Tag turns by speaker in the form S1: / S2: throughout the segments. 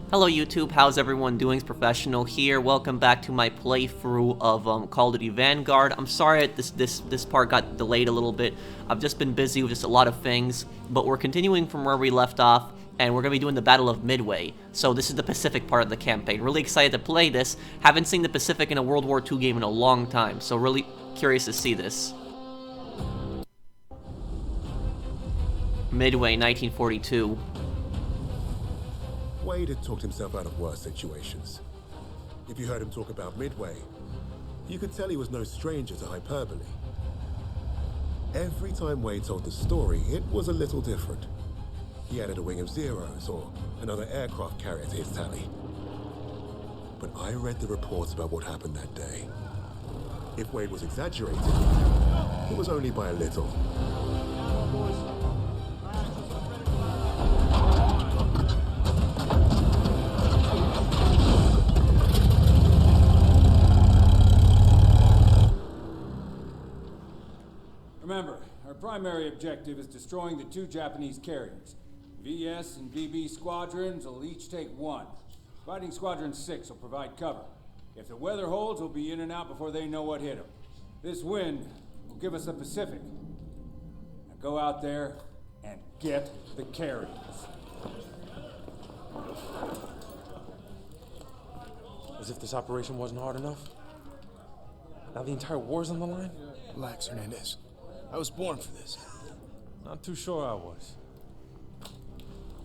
S1: Hello YouTube, how's everyone doing? It's Professional here. Welcome back to my playthrough of Call of Duty Vanguard. I'm sorry this part got delayed a little bit. I've just been busy with just a lot of things, but we're continuing from where we left off, and we're going to be doing the Battle of Midway. So this is the Pacific part of the campaign. Really excited to play this. Haven't seen the Pacific in a World War II game in a long time, so really curious to see this. Midway, 1942.
S2: Wade had talked himself out of worse situations. If you heard him talk about Midway, you could tell he was no stranger to hyperbole. Every time Wade told the story, it was a little different. He added a wing of Zeros or another aircraft carrier to his tally. But I read the reports about what happened that day. If Wade was exaggerating, it was only by a little.
S3: Remember, our primary objective is destroying the two Japanese carriers. VS and VB squadrons will each take one. Fighting Squadron 6 will provide cover. If the weather holds, we'll be in and out before they know what hit them. This wind will give us the Pacific. Now go out there and get the carriers.
S4: As if this operation wasn't hard enough. Now the entire war's on the line?
S5: Relax, Hernandez. I was born for this.
S4: Not too sure I was.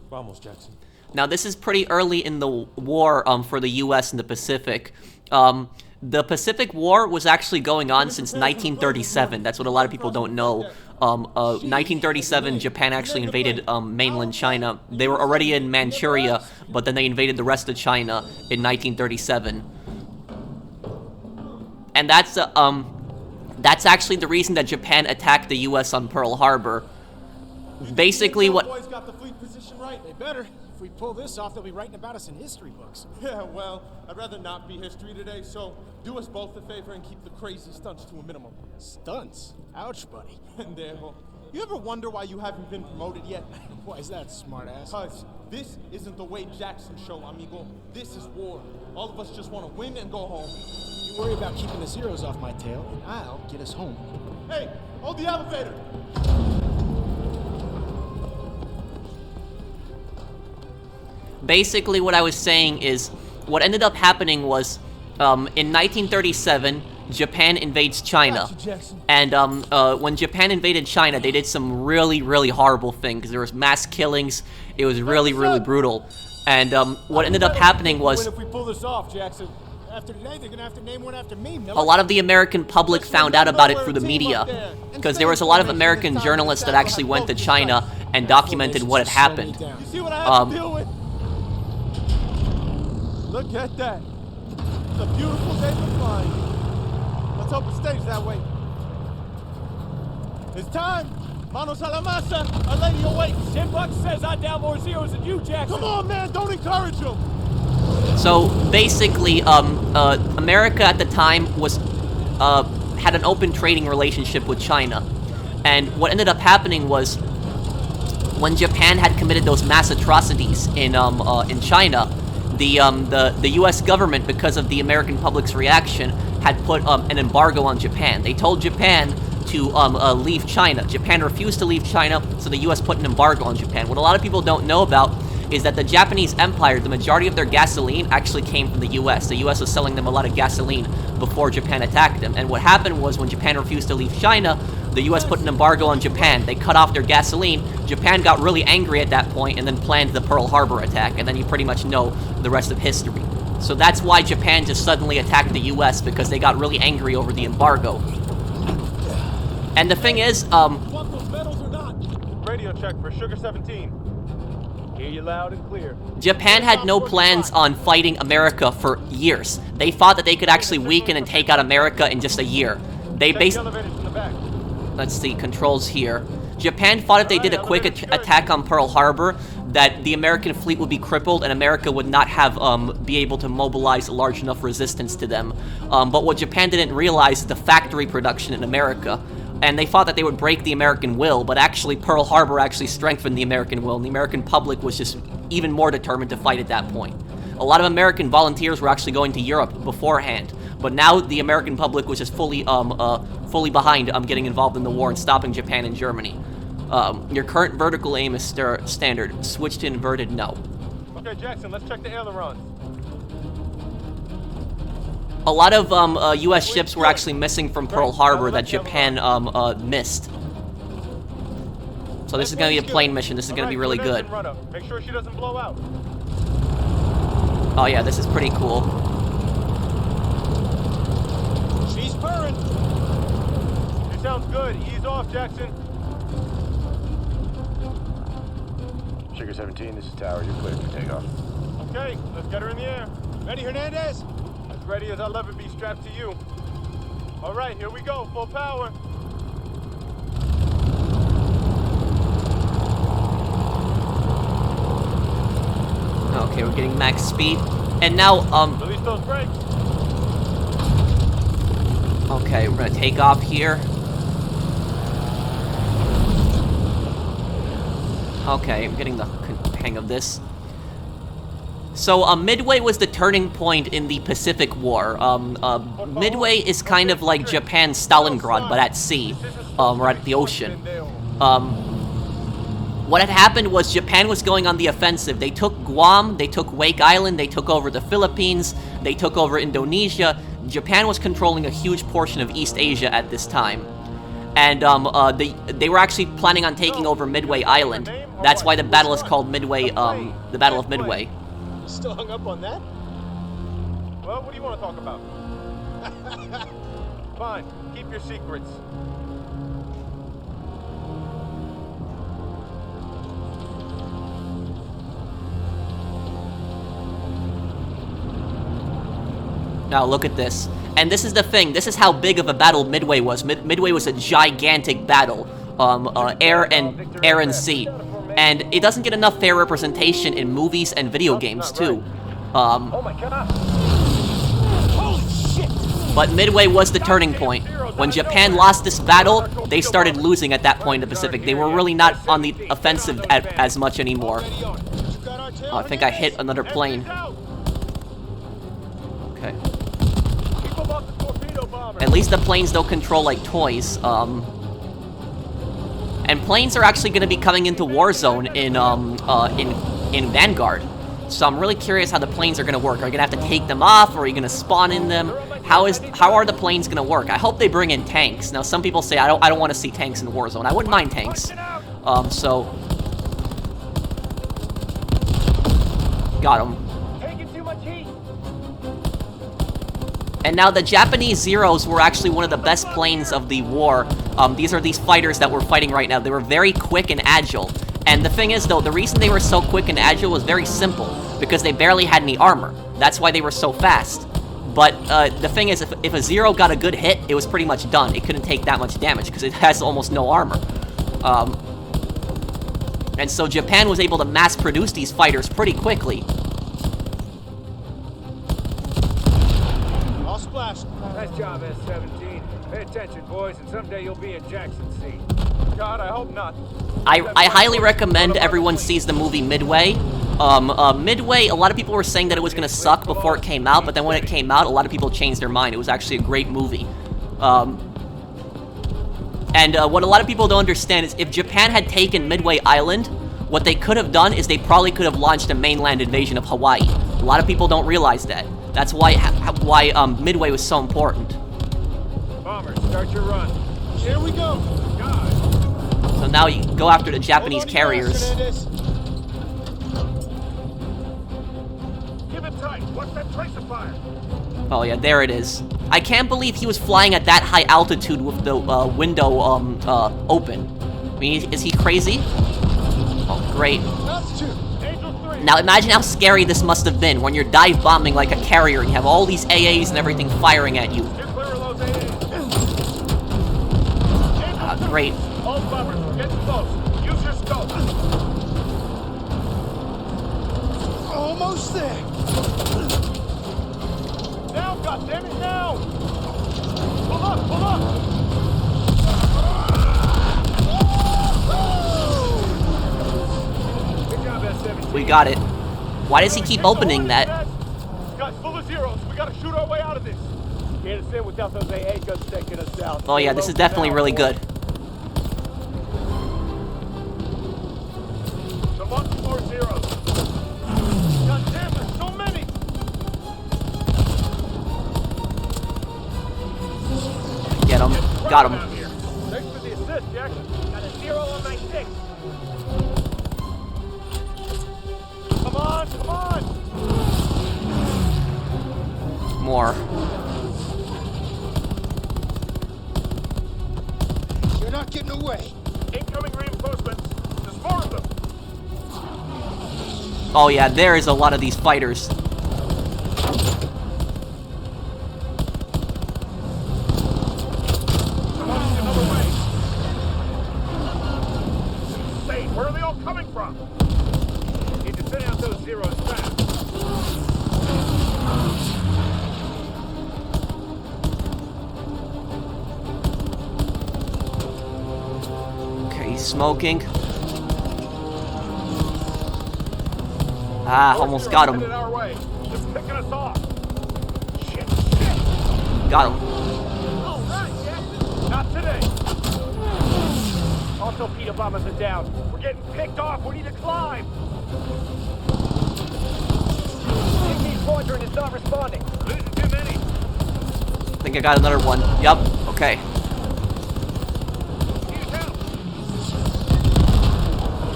S4: Vamos, Jackson.
S1: Now, this is pretty early in the war for the U.S. and the Pacific. The Pacific War was actually going on since 1937. That's what a lot of people don't know. 1937, Japan actually invaded mainland China. They were already in Manchuria, but then they invaded the rest of China in 1937. And that's actually the reason that Japan attacked the U.S. on Pearl Harbor. Basically, what...
S5: Boys got the fleet position right. They better. If we pull this off, they'll be writing about us in history books.
S6: Yeah, well, I'd rather not be history today, so do us both a favor and keep the crazy stunts to a minimum.
S5: Stunts? Ouch, buddy.
S6: Pendejo. You ever wonder why you haven't been promoted yet?
S5: Why is that, smartass?
S6: Cuz this isn't the Wade Jackson show, amigo. This is war. All of us just want to win and go home.
S5: You worry about keeping the Zeros off my tail, and I'll get us home.
S6: Hey, hold the elevator!
S1: Basically, what I was saying is, what ended up happening was, in 1937, Japan invades China. And when Japan invaded China, they did some really, really horrible things. There was mass killings. It was really, really brutal. And what ended up happening was...
S5: If we pull this off, Jackson. After today, they're gonna have to name one after me, Miller.
S1: A lot of the American public found out about it through the media, because there was a lot of American journalists that actually went to China and documented what had happened.
S6: You see what I have to deal with? Look at that. It's a beautiful day for flying. Let's hope it stays that way. It's time. Manos a la masa. Our lady awaits.
S5: 10 bucks says I down more Zeros than you, Jackson.
S6: Come on, man. Don't encourage him.
S1: So basically, America at the time was had an open trading relationship with China, and what ended up happening was when Japan had committed those mass atrocities in China, the U.S. government, because of the American public's reaction, had put an embargo on Japan. They told Japan to leave China. Japan refused to leave China, so the U.S. put an embargo on Japan. What a lot of people don't know about is that the Japanese Empire, the majority of their gasoline actually came from the U.S. The U.S. was selling them a lot of gasoline before Japan attacked them. And what happened was when Japan refused to leave China, the U.S. put an embargo on Japan. They cut off their gasoline. Japan got really angry at that point and then planned the Pearl Harbor attack. And then you pretty much know the rest of history. So that's why Japan just suddenly attacked the U.S., because they got really angry over the embargo. And the thing is,
S6: Want those medals or not? Radio check for Sugar 17. Hear you loud and clear.
S1: Japan had no plans on fighting America for years. They thought that they could actually weaken and take out America in just a year. They basically... Let's see, controls here. Japan thought if they did a quick attack on Pearl Harbor, that the American fleet would be crippled and America would not have be able to mobilize a large enough resistance to them. But what Japan didn't realize is the factory production in America. and they thought that they would break the American will, but actually Pearl Harbor actually strengthened the American will, and the American public was just even more determined to fight at that point. A lot of American volunteers were actually going to Europe beforehand, but now the American public was just fully behind getting involved in the war and stopping Japan and Germany. Your current vertical aim is standard. Switch to inverted, no.
S6: Okay, Jackson, let's check the ailerons.
S1: A lot of U.S. ships were actually missing from Pearl Harbor that Japan missed. So this is going to be a plane mission. This is going to be really good.
S6: Make sure she doesn't blow out.
S1: Oh yeah, this is pretty cool.
S5: She's purring.
S6: She sounds good. Ease off, Jackson.
S7: Sugar 17, this is Tower. You're cleared for takeoff.
S6: Okay, let's get her in the air.
S5: Ready, Hernandez?
S6: As ready as I'll ever be strapped to you. All right, here we go. Full power.
S1: Okay, we're getting max speed. And now,
S6: Release those brakes.
S1: okay, we're gonna take off here. Okay, I'm getting the hang of this. So, Midway was the turning point in the Pacific War. Midway is kind of like Japan's Stalingrad, but at sea, or at the ocean. What had happened was Japan was going on the offensive. They took Guam, they took Wake Island, they took over the Philippines, they took over Indonesia. Japan was controlling a huge portion of East Asia at this time. And they were actually planning on taking over Midway Island. That's why the battle is called Midway, the Battle of Midway.
S5: Still hung up on that?
S6: Well, what do you want to talk about? Fine, keep your secrets.
S1: Now look at this. And this is the thing. This is how big of a battle Midway was. Midway was a gigantic battle. Air and sea. And it doesn't get enough fair representation in movies and video games, too.
S6: Oh my God.
S5: Holy shit!
S1: But Midway was the turning point. When Japan lost this battle, they started losing at that point in the Pacific. They were really not on the offensive as much anymore. Oh, I think I hit another plane. Okay. At least the planes don't control like toys. And planes are actually going to be coming into Warzone in Vanguard. So I'm really curious how the planes are going to work. Are you going to have to take them off, or are you going to spawn in them? How are the planes going to work? I hope they bring in tanks. Now some people say I don't want to see tanks in Warzone. I wouldn't mind tanks. So got him. And now the Japanese Zeros were actually one of the best planes of the war. These are these fighters that we're fighting right now. They were very quick and agile. And the thing is, though, the reason they were so quick and agile was very simple. Because they barely had any armor. That's why they were so fast. But the thing is, if a Zero got a good hit, it was pretty much done. It couldn't take that much damage because it has almost no armor. And so Japan was able to mass produce these fighters pretty quickly.
S5: Splash.
S8: Nice job, S-17. Pay attention, boys, and someday you'll be in Jackson's seat.
S6: God, I hope not.
S1: I highly recommend everyone sees the movie Midway. Midway, a lot of people were saying that it was going to suck before it came out, but then when it came out, a lot of people changed their mind. It was actually a great movie. And what a lot of people don't understand is if Japan had taken Midway Island, what they could have done is they probably could have launched a mainland invasion of Hawaii. A lot of people don't realize that. That's why Midway was so important.
S8: Bombers, start your run.
S5: Here we go.
S8: God.
S1: So now you go after the Japanese carriers.
S8: Keep it tight. What's that tracer fire?
S1: Oh yeah, there it is. I can't believe he was flying at that high altitude with the window open. I mean, is he crazy? Oh, great.
S5: That's two.
S1: Now imagine how scary this must have been when you're dive bombing like a carrier and you have all these AAs and everything firing at you. Great.
S8: All bombers, get close. Use your scope.
S5: Almost there.
S6: Now, goddammit, now! Pull up, pull up!
S8: Good job, S-17.
S1: We got it. Why does he keep opening that?
S8: Guys, full of zeros. We gotta shoot our way out of this. Get us in without those AA guns taking us out.
S1: Oh yeah, this is definitely really good.
S8: Come on, more zeros. God damn, there's so many.
S1: Get him. Got him.
S8: Thanks for the assist, Jackson. Got a 0 on my 6. Come on, come on.
S1: More.
S5: You're not getting away.
S8: Incoming reinforcements. There's more of them.
S1: Oh yeah, there is a lot of these fighters.
S8: Come on, another way. Insane. Where are they all coming from? Need to send out those zeros fast.
S1: Okay, he's smoking. Ah, almost got him.
S8: Headed our way. They're picking us off. Shit.
S1: Got him.
S8: All right, Jackson. Not today. All torpedo bombers are down. We're getting picked off. We need to climb. DB squadron is not responding. Losing too many.
S1: I think I got another one. Yup. Okay.
S8: Need help.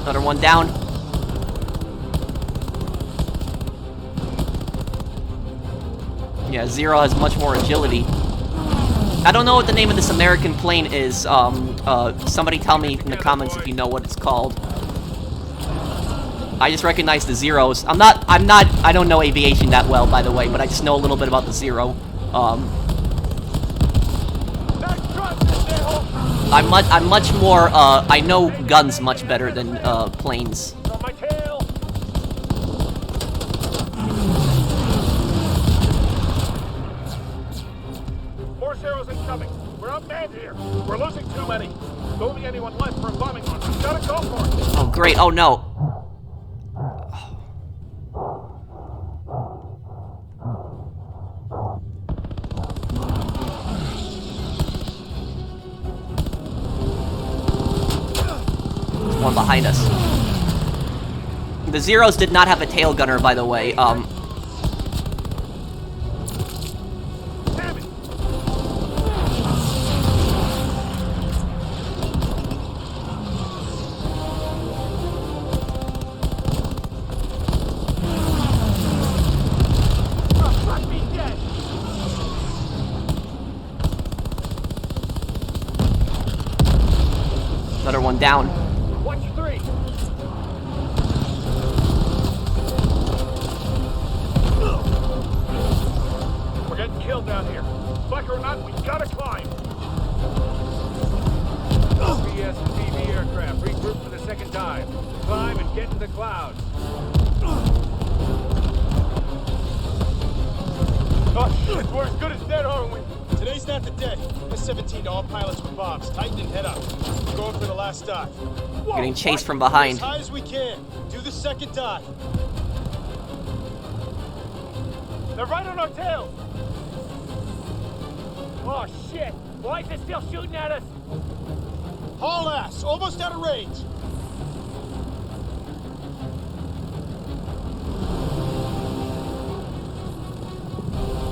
S1: Another one down. Yeah, Zero has much more agility. I don't know what the name of this American plane is. Somebody tell me in the comments if you know what it's called. I just recognize the Zeros. I don't know aviation that well, by the way, but I just know a little bit about the Zero. I'm much more, I know guns much better than, planes.
S8: On my tail. More zeros incoming. We're outmanned here. We're losing too many. Don't be anyone left for a bombing run. We gotta go for it.
S1: Oh, great. Oh, no. There's one behind us. The Zeros did not have a tail gunner, by the way.
S8: Damn it. Let me dead.
S1: Another one down.
S8: Watch 3. We're getting killed down here. Like or not, we gotta climb. BS and TV aircraft regroup for the second dive. Climb and get in the clouds. Oh shit, we're as good as dead, aren't we?
S5: Today's not the day. S-17 to all pilots with bombs. Tighten and head up. We're going for the last dive.
S8: Whoa,
S1: Getting chased
S8: what?
S1: from behind.
S5: As high as we can. Do the second dive.
S8: They're right on our tails. Oh shit! Why is it still shooting at us?
S5: Haul ass. Almost out of range.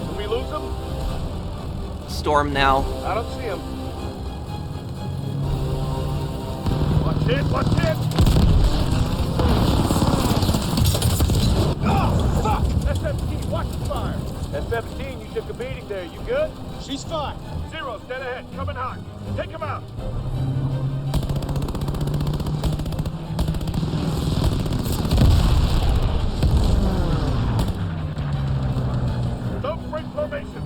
S8: Did we lose them?
S1: Storm now.
S8: I don't see him. Watch it, watch it! Oh, fuck! S-17, watch the fire! S-17, you took a beating there. You good?
S5: She's fine.
S8: Zero's dead ahead, coming hot. Take him out! Don't break formation.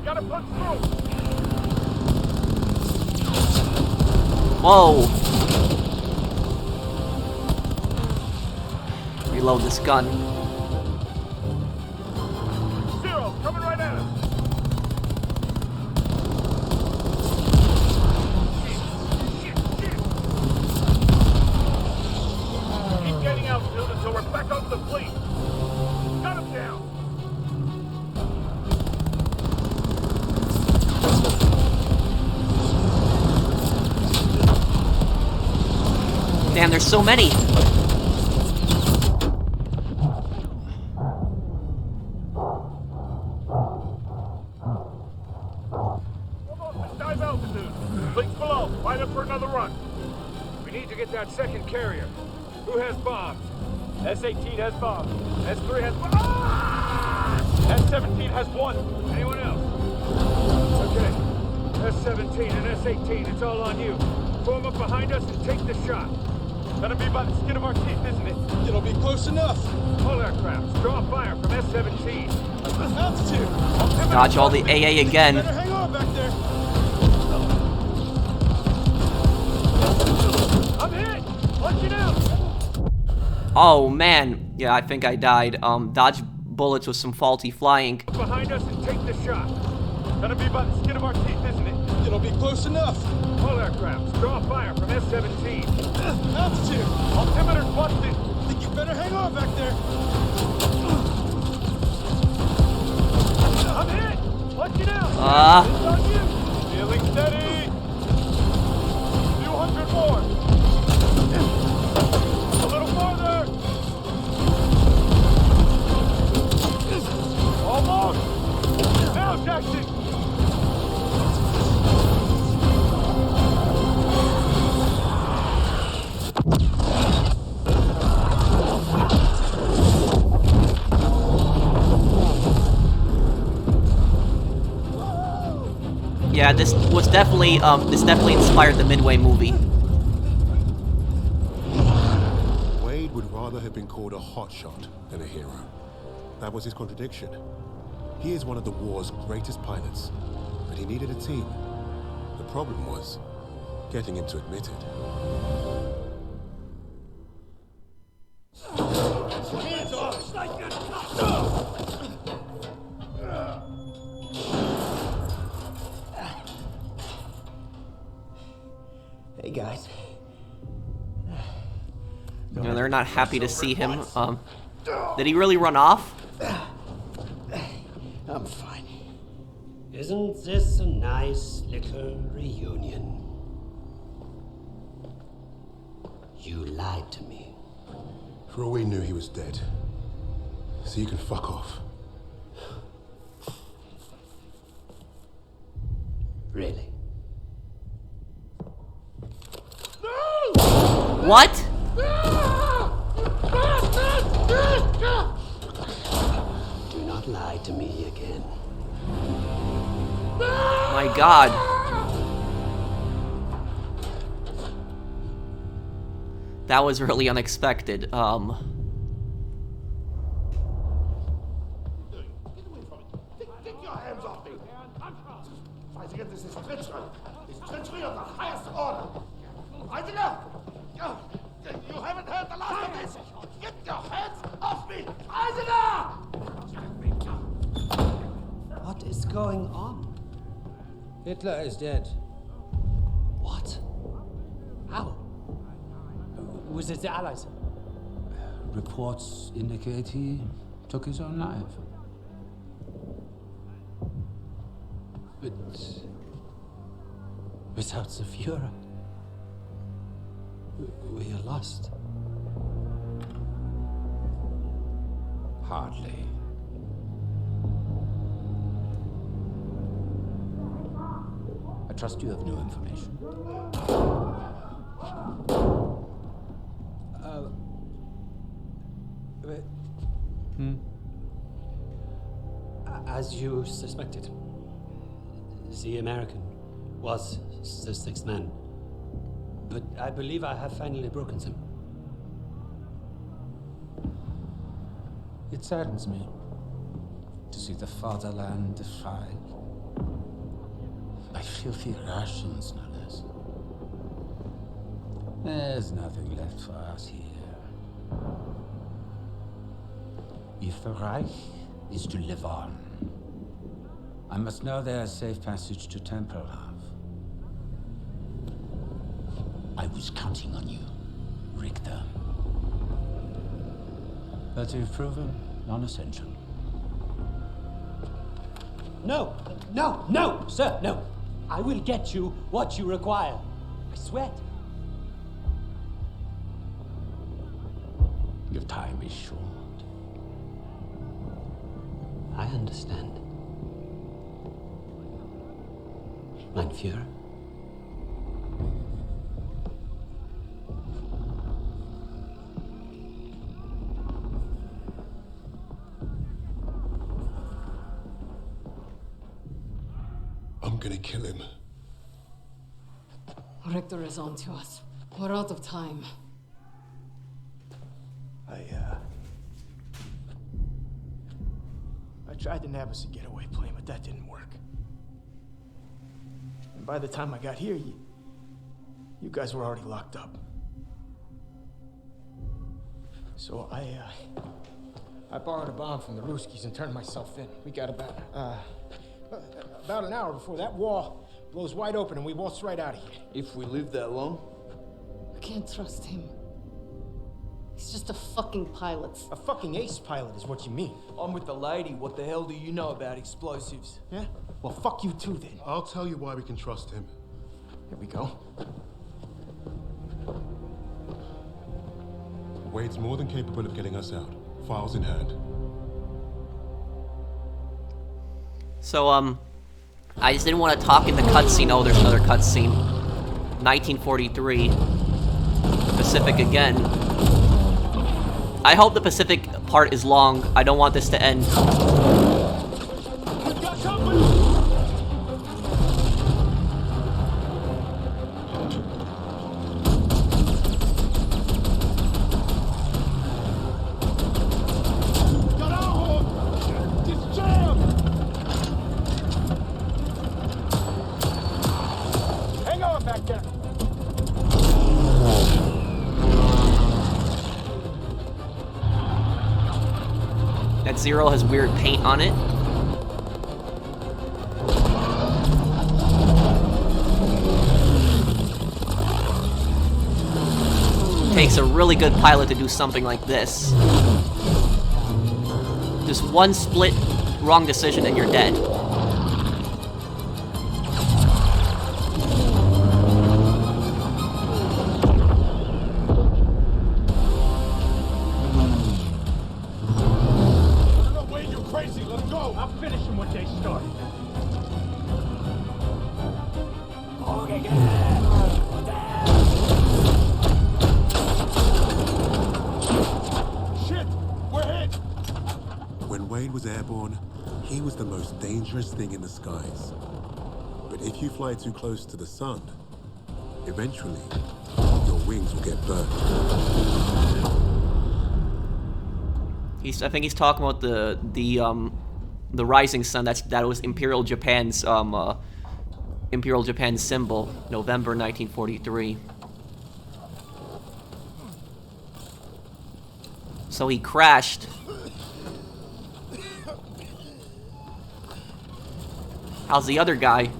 S8: Gotta punch through.
S1: Whoa. Reload this gun.
S8: Zero, coming right at us. Shit. Keep getting altitude until we're back onto the fleet. Got him down.
S1: There's so many.
S8: Dive altitude. Links below. Line up for another run. We need to get that second carrier. Who has bombs? S-18 has bombs. S-3 has bombs. Ah! S-17 has one. Anyone else? Okay. S-17 and S-18, it's all on you. Form up behind us and take the shot. Gonna be by the skin of our teeth, isn't it?
S6: It'll be close enough.
S8: All aircraft, draw fire from S-17.
S6: Altitude.
S1: Dodge all the AA again.
S6: Better hang on back there.
S8: I'm hit! Watch it out!
S1: Oh man, yeah, I think I died. Dodge bullets with some faulty flying.
S8: Behind us and take the shot. Gonna be by the skin of our teeth, isn't it?
S6: It'll be close enough.
S8: All aircraft, draw fire from S-17.
S6: Altitude.
S8: Altimeter's busted.
S6: Think you better hang on back there.
S8: I'm hit! Watch it out!
S1: Ah.
S8: It's on you! Feeling steady! Few hundred more! A little farther! Almost! Now, Jackson!
S1: Yeah, this definitely inspired the Midway movie.
S2: Wade would rather have been called a hotshot than a hero. That was his contradiction. He is one of the war's greatest pilots, but he needed a team. The problem was getting him to admit it.
S9: Hey guys.
S1: You know, they're not happy to see him. Did he really run off?
S9: I'm fine. Isn't this a nice little reunion? You lied to me.
S2: For all we knew, he was dead. So you can fuck off.
S9: Really?
S1: What?
S9: Do not lie to me again.
S1: My God. That was really unexpected.
S6: Get away from me. Take your hands off me. Fighting against this treachery. It's treachery of the highest order. Eisinger! You haven't heard the last of this! Get your hands off me! Eisinger!
S9: What is going on?
S10: Hitler is dead.
S9: What? How?
S10: Was it the Allies? Reports indicate he took his own life. But without the Führer, we are lost. Hardly. I trust you have new information.
S9: As you suspected, the American was the sixth man. But I believe I have finally broken them.
S10: It saddens me to see the fatherland defiled by filthy Russians, no less. There's nothing left for us here. If the Reich is to live on, I must know there's safe passage to Tempelhof. I was counting on you, Richter. But you've proven non-essential.
S9: No, no, no, sir, no. I will get you what you require. I swear.
S10: Your time is short.
S9: I understand. Mein Führer.
S2: I'm gonna kill him.
S11: Richter is on to us. We're out of time.
S5: I tried to nab us a getaway plane, but that didn't work. And by the time I got here, you guys were already locked up. So I borrowed a bomb from the Ruskies and turned myself in. We got about an hour before that wall blows wide open and we waltz right out of here.
S12: If we live that long?
S11: I can't trust him. He's just a fucking pilot.
S5: A fucking ace pilot is what you mean.
S12: I'm with the lady. What the hell do you know about explosives?
S5: Yeah? Well, fuck you too, then.
S2: I'll tell you why we can trust him.
S5: Here we go.
S2: Wade's more than capable of getting us out. Files in hand.
S1: So, I just didn't want to talk in the cutscene. Oh, there's another cutscene. 1943. Pacific again. I hope the Pacific part is long. I don't want this to end.
S5: Hang on back there.
S1: That Zero has weird paint on it. Takes a really good pilot to do something like this. Just one split wrong decision and you're dead.
S2: Thing in the skies. But if you fly too close to the sun, eventually your wings will get burned.
S1: I think he's talking about the rising sun. That was Imperial Japan's symbol, November 1943. So he crashed. How's the other guy?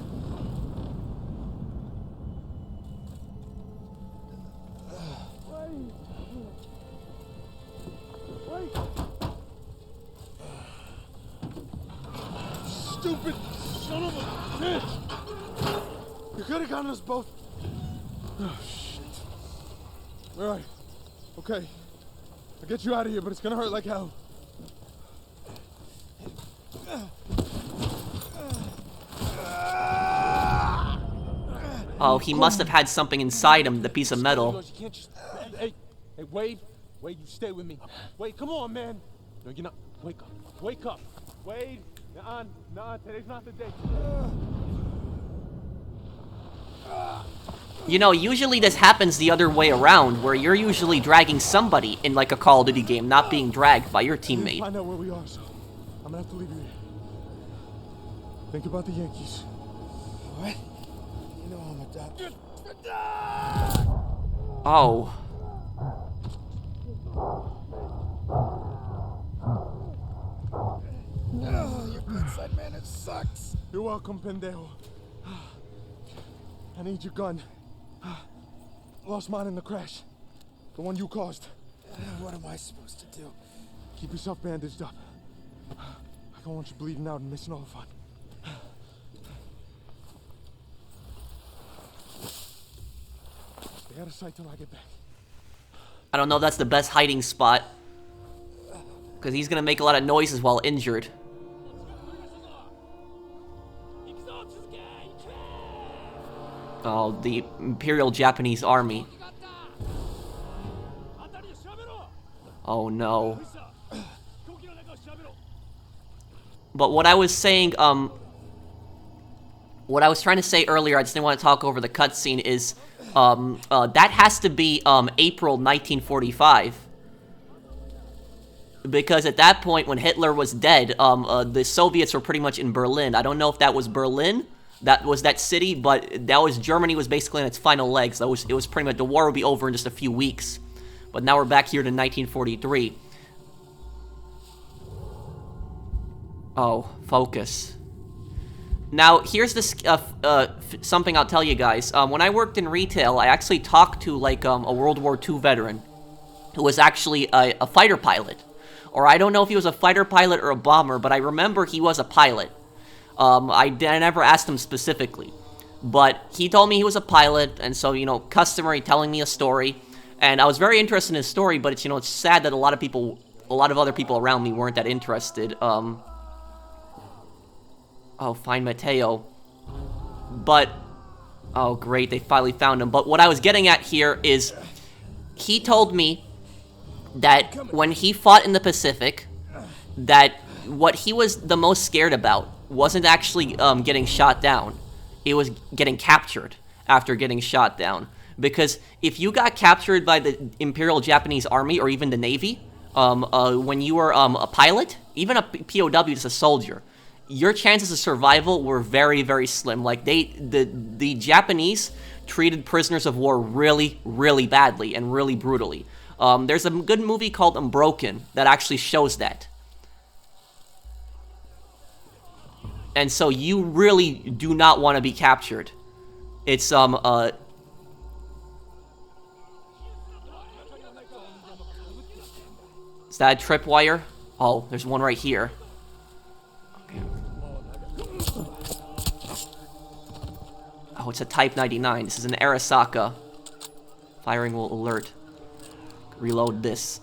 S6: Stupid son of a bitch! You could have gotten us both. Oh, shit. All right. Okay. I'll get you out of here, but it's gonna hurt like hell.
S1: Oh, he must have had something inside him, the piece of metal.
S4: You can't just... Hey, Wade. Wade, you stay with me. Wade, come on, man. No, you're not... Wake up. Wake up. Wade. Nah, today's not the day.
S1: You know, usually this happens the other way around, where you're usually dragging somebody in like a Call of Duty game, not being dragged by your teammate.
S6: I know where we are, so I'm gonna have to leave you here. Think about the Yankees. What? You know I'm a doctor.
S1: Oh.
S6: Oh, your bedside manner sucks. You're welcome, pendejo. I need your gun. Lost mine in the crash. The one you caused. What am I supposed to do? Keep yourself bandaged up. I don't want you bleeding out and missing all the fun. Stay out of sight till I get back.
S1: I don't know if that's the best hiding spot. Because he's gonna make a lot of noises while injured. Oh, the Imperial Japanese Army. Oh no. But what I was saying, what I was trying to say earlier, I just didn't want to talk over the cutscene, is, that has to be, April 1945. Because at that point, when Hitler was dead, the Soviets were pretty much in Berlin. I don't know if that was Berlin, that was that city, but that was, Germany was basically on its final legs. It was pretty much, the war would be over in just a few weeks. But now we're back here to 1943. Oh, focus. Now, here's this, something I'll tell you guys. When I worked in retail, I actually talked to, like, a World War II veteran who was actually a fighter pilot. Or I don't know if he was a fighter pilot or a bomber, but I remember he was a pilot. I never asked him specifically. But he told me he was a pilot, and so, you know, customary telling me a story. And I was very interested in his story, but it's, you know, it's sad that a lot of other people around me weren't that interested. Oh, find Mateo. But, oh great, they finally found him. But what I was getting at here is, he told me that when he fought in the Pacific, that what he was the most scared about wasn't actually getting shot down. It was getting captured after getting shot down. Because if you got captured by the Imperial Japanese Army or even the Navy, when you were a pilot, even a POW, just a soldier, your chances of survival were very, very slim. Like, the Japanese treated prisoners of war really, really badly and really brutally. There's a good movie called Unbroken that actually shows that. And so you really do not want to be captured. It's, Is that a tripwire? Oh, there's one right here. Okay. Oh, it's a Type 99. This is an Arasaka. Firing will alert. Reload this.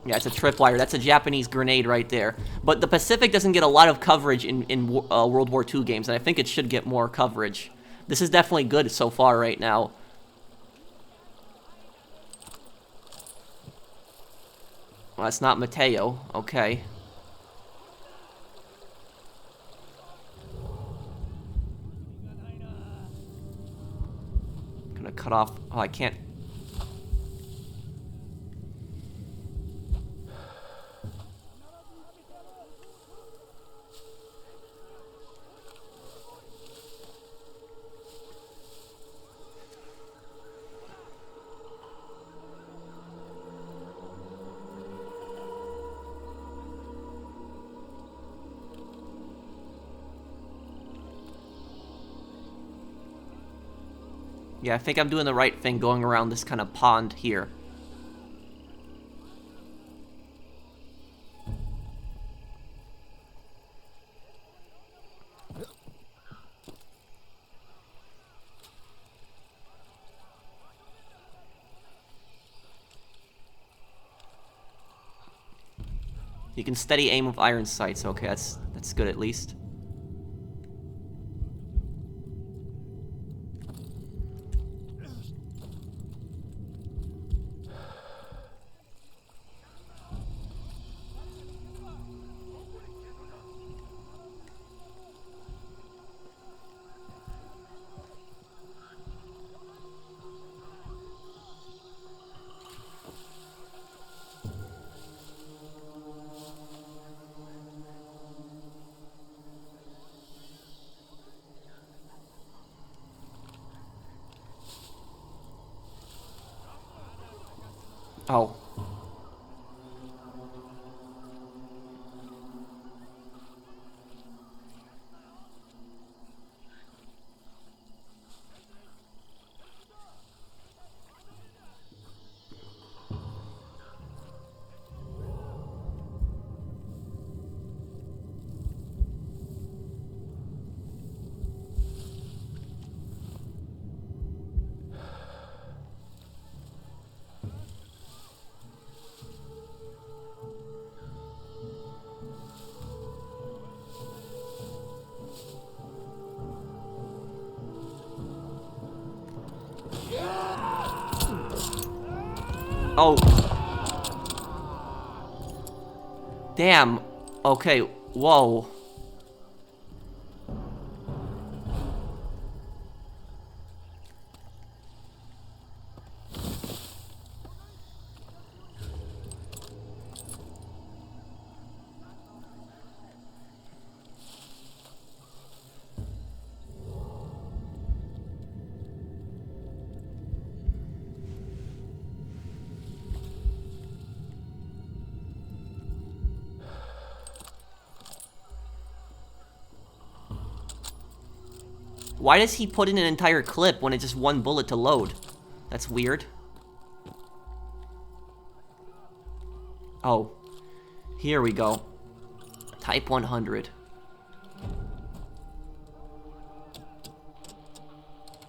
S1: Yeah, it's a tripwire. That's a Japanese grenade right there. But the Pacific doesn't get a lot of coverage in World War II games, and I think it should get more coverage. This is definitely good so far right now. Well, that's not Mateo. Okay. Gonna cut off. Oh, I can't. Yeah, I think I'm doing the right thing going around this kind of pond here. You can steady aim with iron sights. Okay, that's good at least. Oh. Oh. Damn. Okay. Whoa. Why does he put in an entire clip when it's just one bullet to load? That's weird. Oh. Here we go. Type 100.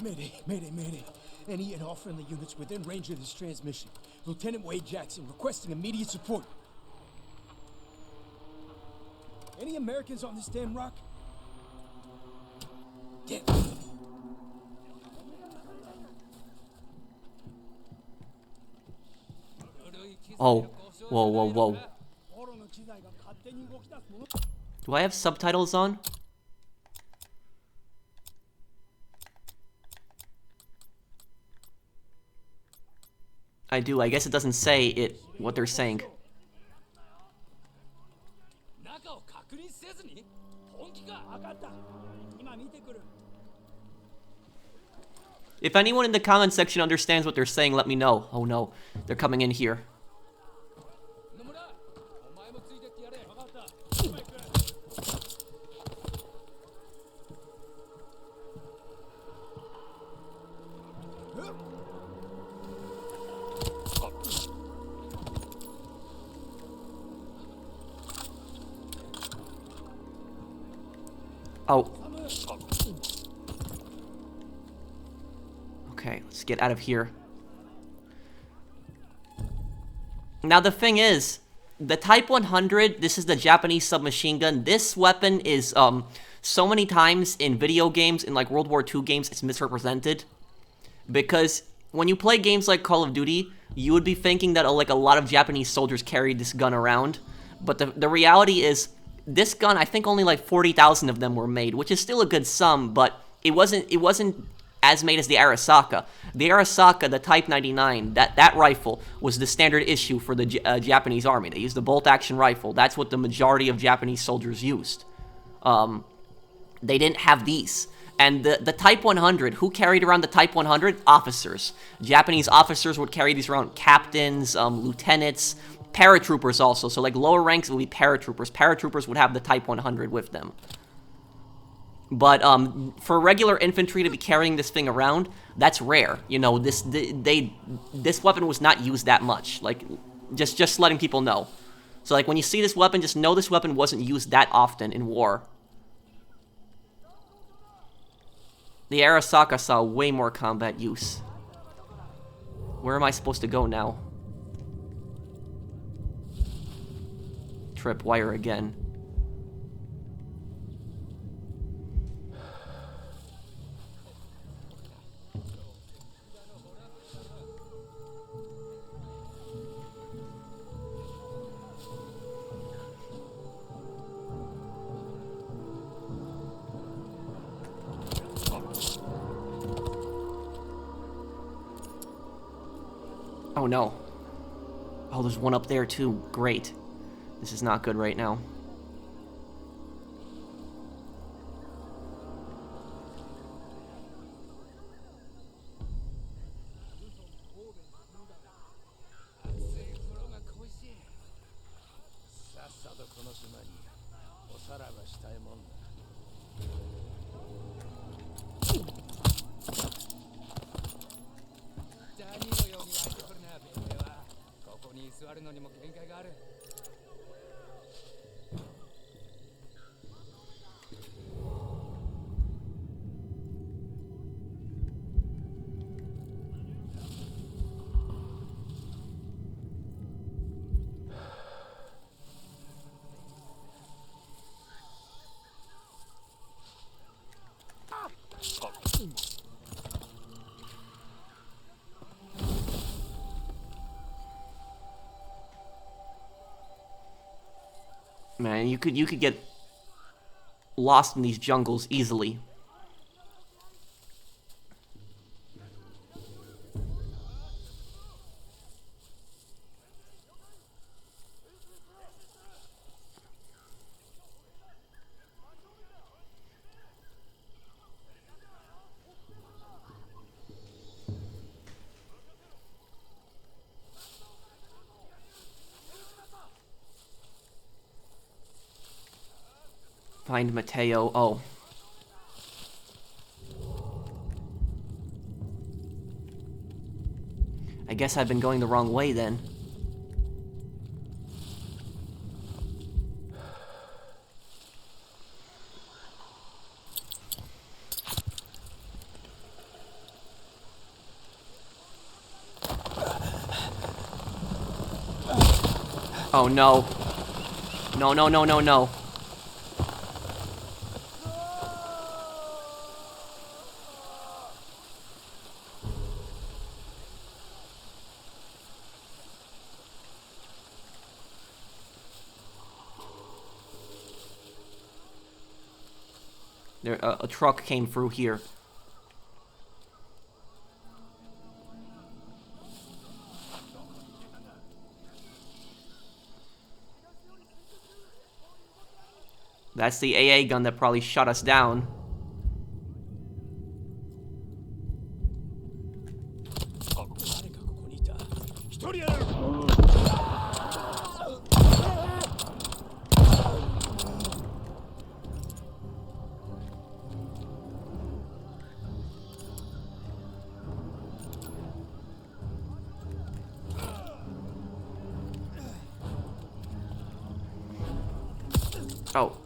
S5: Mayday, mayday, mayday. Any and all friendly units within range of this transmission. Lieutenant Wade Jackson requesting immediate support. Any Americans on this damn rock? Damn.
S1: Oh. Whoa, whoa, whoa. Do I have subtitles on? I do. I guess it doesn't say it what they're saying. If anyone in the comment section understands what they're saying, let me know. Oh no, they're coming in here. Oh. Okay, let's get out of here. Now the thing is, the Type 100, this is the Japanese submachine gun. This weapon is, so many times in video games, in like World War II games, it's misrepresented. Because when you play games like Call of Duty, you would be thinking that like a lot of Japanese soldiers carried this gun around. But the reality is, this gun, I think only like 40,000 of them were made, which is still a good sum, but it wasn't as made as the Arasaka. The Arasaka, the Type 99, that rifle was the standard issue for the Japanese army. They used the bolt-action rifle. That's what the majority of Japanese soldiers used. They didn't have these. And the Type 100, who carried around the Type 100? Officers. Japanese officers would carry these around. Captains, lieutenants, paratroopers also. So like lower ranks would be paratroopers. Paratroopers would have the Type 100 with them. But for regular infantry to be carrying this thing around, that's rare. You know, this weapon was not used that much. Like, just letting people know. So like when you see this weapon, just know this weapon wasn't used that often in war. The Arasaka saw way more combat use. Where am I supposed to go now? Tripwire again. Oh no. Oh, there's one up there too. Great. This is not good right now. Man, you could get lost in these jungles easily. Find Mateo. Oh. I guess I've been going the wrong way then. Oh no. No, no, no, no, no. There, a truck came through here. That's the AA gun that probably shot us down. Oh.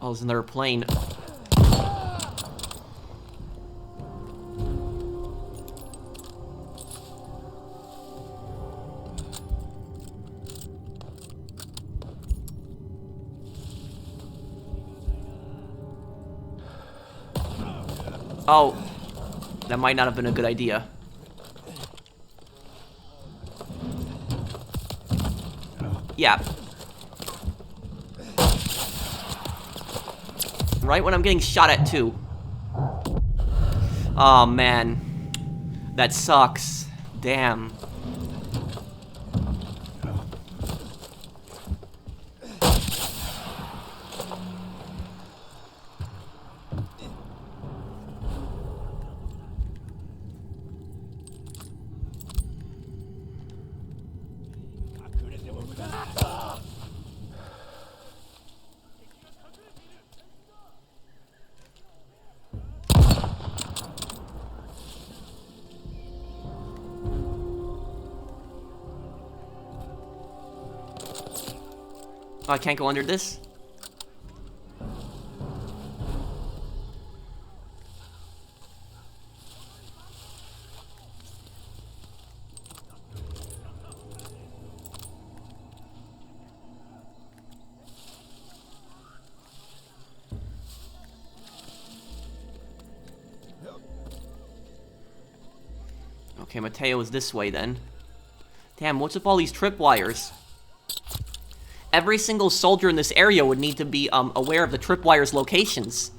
S1: Oh, there's another plane. Oh, that might not have been a good idea. Yeah. Right when I'm getting shot at, too. Oh, man. That sucks. Damn. Oh, I can't go under this? Okay, Mateo is this way then. Damn, what's with all these tripwires? Every single soldier in this area would need to be aware of the tripwires' locations.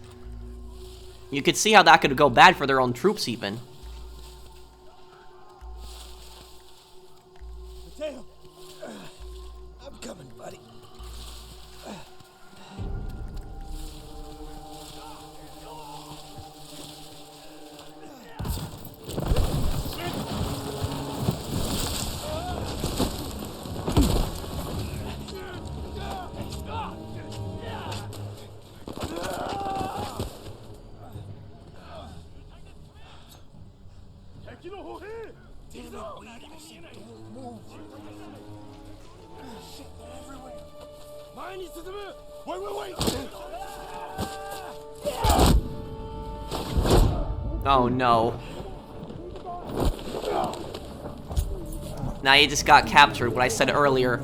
S1: You could see how that could go bad for their own troops, even.
S5: Mateo, I'm coming, buddy.
S1: Oh no. Now you just got captured, what I said earlier.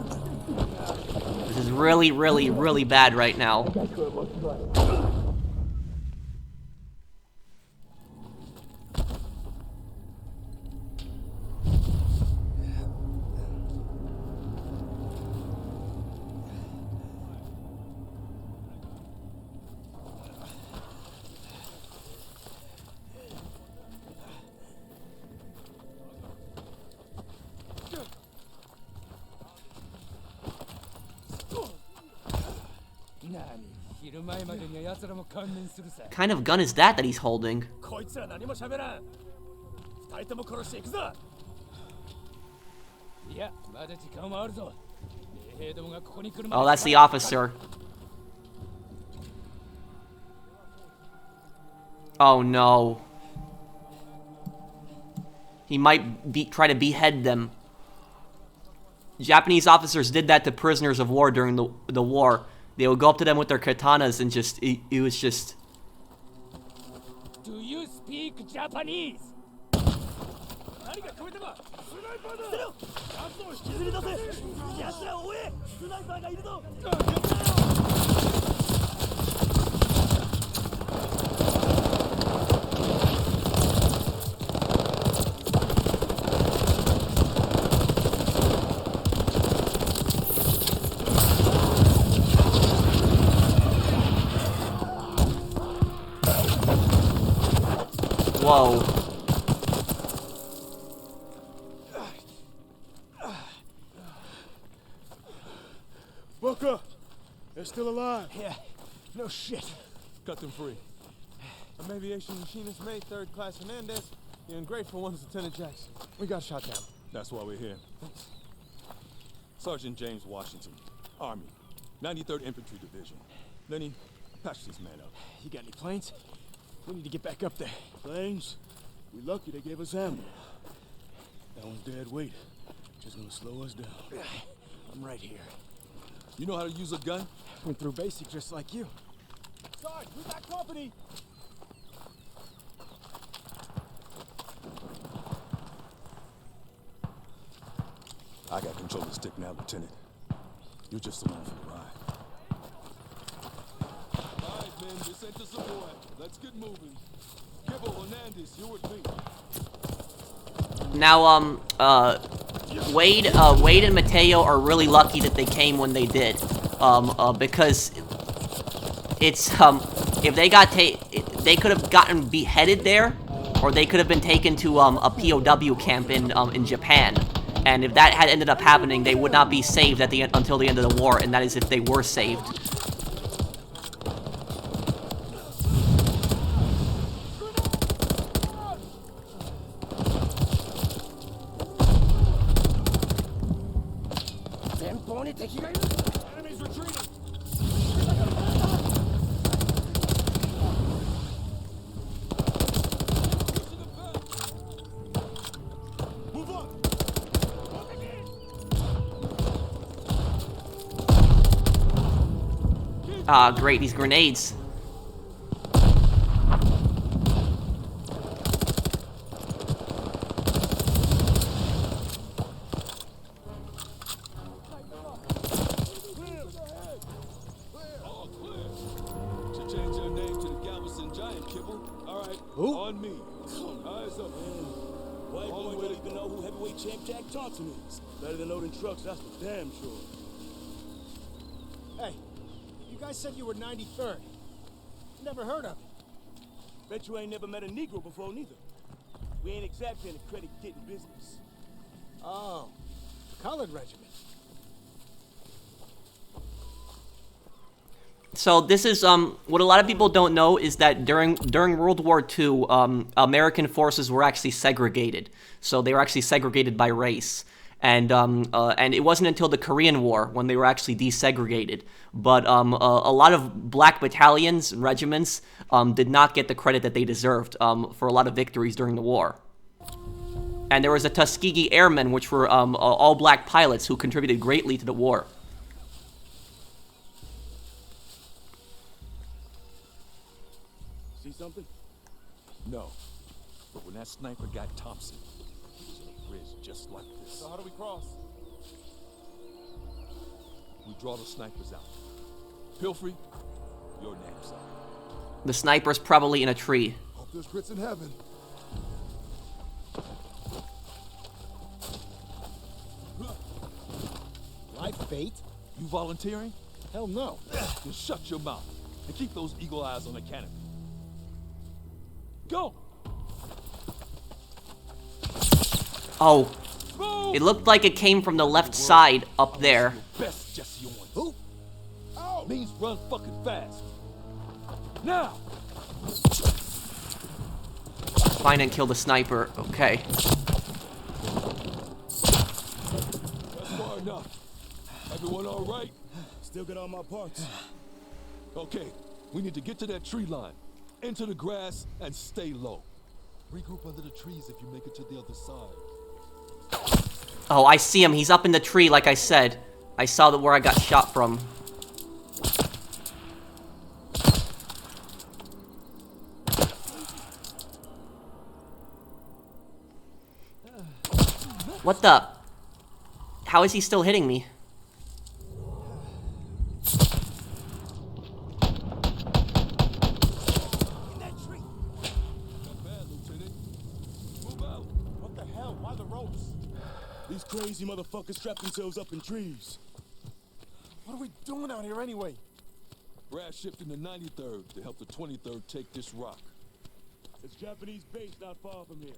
S1: This is really, really, really bad right now. What kind of gun is that he's holding? Oh, that's the officer. Oh no. He might try to behead them. Japanese officers did that to prisoners of war during the war. They would go up to them with their katanas and just, it was just...
S13: Do you speak Japanese?
S1: Whoa.
S4: Woke up. They're still alive.
S5: Yeah, no shit.
S4: Cut them free. I'm aviation machinist mate, 3rd class Hernandez. The ungrateful one's Lieutenant Jackson. We got shot down. That's why we're here. Sergeant James Washington, Army, 93rd Infantry Division. Lenny, patch this man up.
S5: You got any planes? We need to get back up there.
S4: Planes? We lucky they gave us ammo. That one's dead weight. Just gonna slow us down.
S5: I'm right here.
S4: You know how to use a gun?
S5: Went through basic just like you.
S4: Sarge, we got company! I got control of the stick now, Lieutenant. You're just along for the ride. All right, men, this ain't the support. Let's get moving. Gibbo, Hernandez, you're with me.
S1: Now, Wade and Mateo are really lucky that they came when they did, because it's, if they got they could have gotten beheaded there, or they could have been taken to, a POW camp in Japan, and if that had ended up happening, they would not be saved until the end of the war, and that is if they were saved.
S6: Enemies retreating!
S4: Move on!
S1: Ah, great, these grenades.
S4: On me. Eyes up, man. White boy don't even know who heavyweight champ Jack Thompson is. Better than loading trucks, that's for damn sure.
S5: Hey, you guys said you were 93rd. Never heard of it.
S4: Bet you ain't never met a Negro before, neither. We ain't exactly in the credit-getting business.
S5: Oh, colored regiment.
S1: So this is what a lot of people don't know is that during World War II, American forces were actually segregated. So they were actually segregated by race, and it wasn't until the Korean War when they were actually desegregated. But a lot of black battalions and regiments did not get the credit that they deserved for a lot of victories during the war. And there was the Tuskegee Airmen, which were all black pilots who contributed greatly to the war.
S14: See something? No. But when that sniper got Thompson, he was on a bridge just like this.
S4: So how do we cross?
S14: We draw the snipers out. Pilfrey, your knapsack.
S1: The sniper's probably in a tree.
S2: Hope there's grits in heaven.
S6: Life fate?
S14: You volunteering?
S6: Hell no.
S14: Then shut your mouth and keep those eagle eyes on the canopy. Go!
S1: Oh. It looked like it came from the left side up there.
S14: Best Jesse Owens. Who? Oh, means run fucking fast. Now!
S1: Find and kill the sniper. Okay.
S14: That's far enough. Everyone all right?
S6: Still got all my parts.
S14: Okay, we need to get to that tree line. Into the grass and stay low. Regroup under the trees if you make it to the other side.
S1: Oh, I see him. He's up in the tree, like I said. I saw where I got shot from. What the? How is he still hitting me?
S6: What the hell? Why the ropes? These crazy motherfuckers strap themselves up in trees.
S4: What are we doing out here anyway?
S14: Brad shifting the 93rd to help the 23rd take this rock.
S6: It's Japanese base not far from here.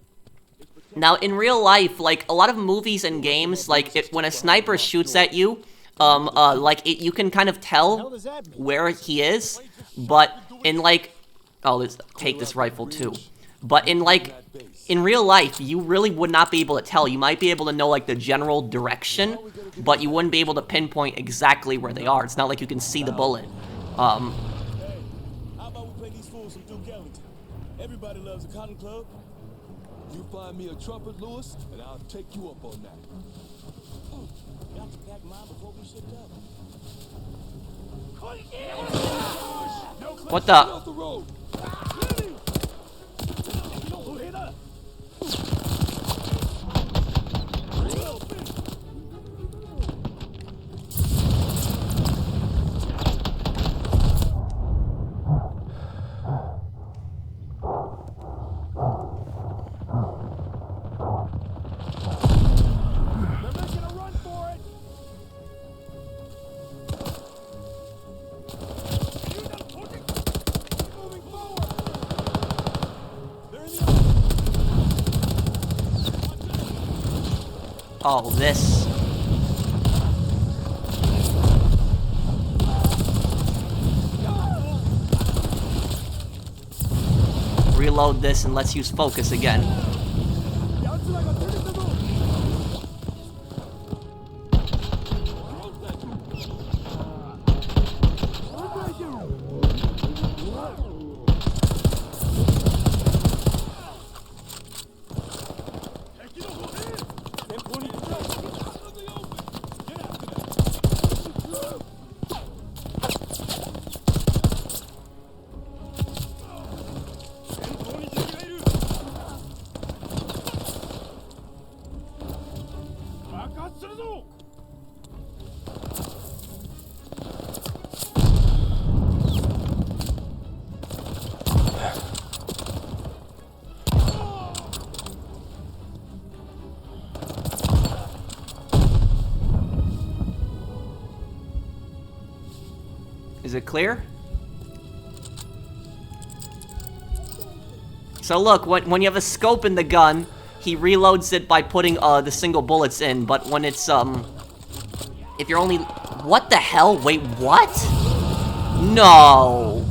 S1: Now, in real life, like, a lot of movies and games, like, when a sniper shoots at you, you can kind of tell where he is, but in, like, oh, take this rifle, too. But in, like, in real life, you really would not be able to tell. You might be able to know, like, the general direction, but you wouldn't be able to pinpoint exactly where they are. It's not like you can see the bullet.
S6: Hey, how about we play these fools some Duke Ellington? Everybody loves a cotton club.
S14: You find me a trumpet, Lewis, and I'll take you up on that.
S6: Got to pack mine before we shipped up.
S1: What the? Oh, this. Reload this and let's use focus again. Is it clear? So look, when you have a scope in the gun, he reloads it by putting the single bullets in, but when it's if you're only... What the hell? Wait, what? No.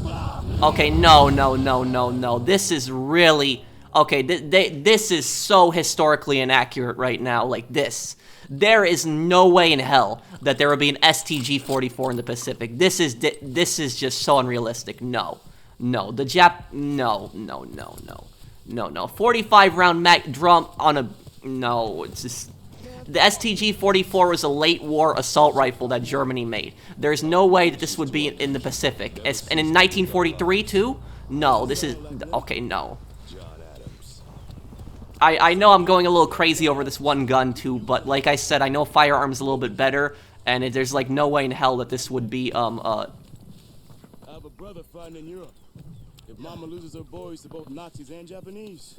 S1: Okay, no. This is really... Okay, this is so historically inaccurate right now, like this. There is no way in hell that there would be an STG-44 in the Pacific. This is just so unrealistic. No. No. The Jap... No. 45-round mag drum on a... No, it's just... The STG-44 was a late war assault rifle that Germany made. There's no way that this would be in the Pacific. And in 1943, too? No, this is... Okay, no. I know I'm going a little crazy over this one gun, too, but like I said, I know firearms a little bit better, and there's, like, no way in hell that this would be,
S15: I have a brother fighting in Europe. If Mama loses her boys to both Nazis and Japanese,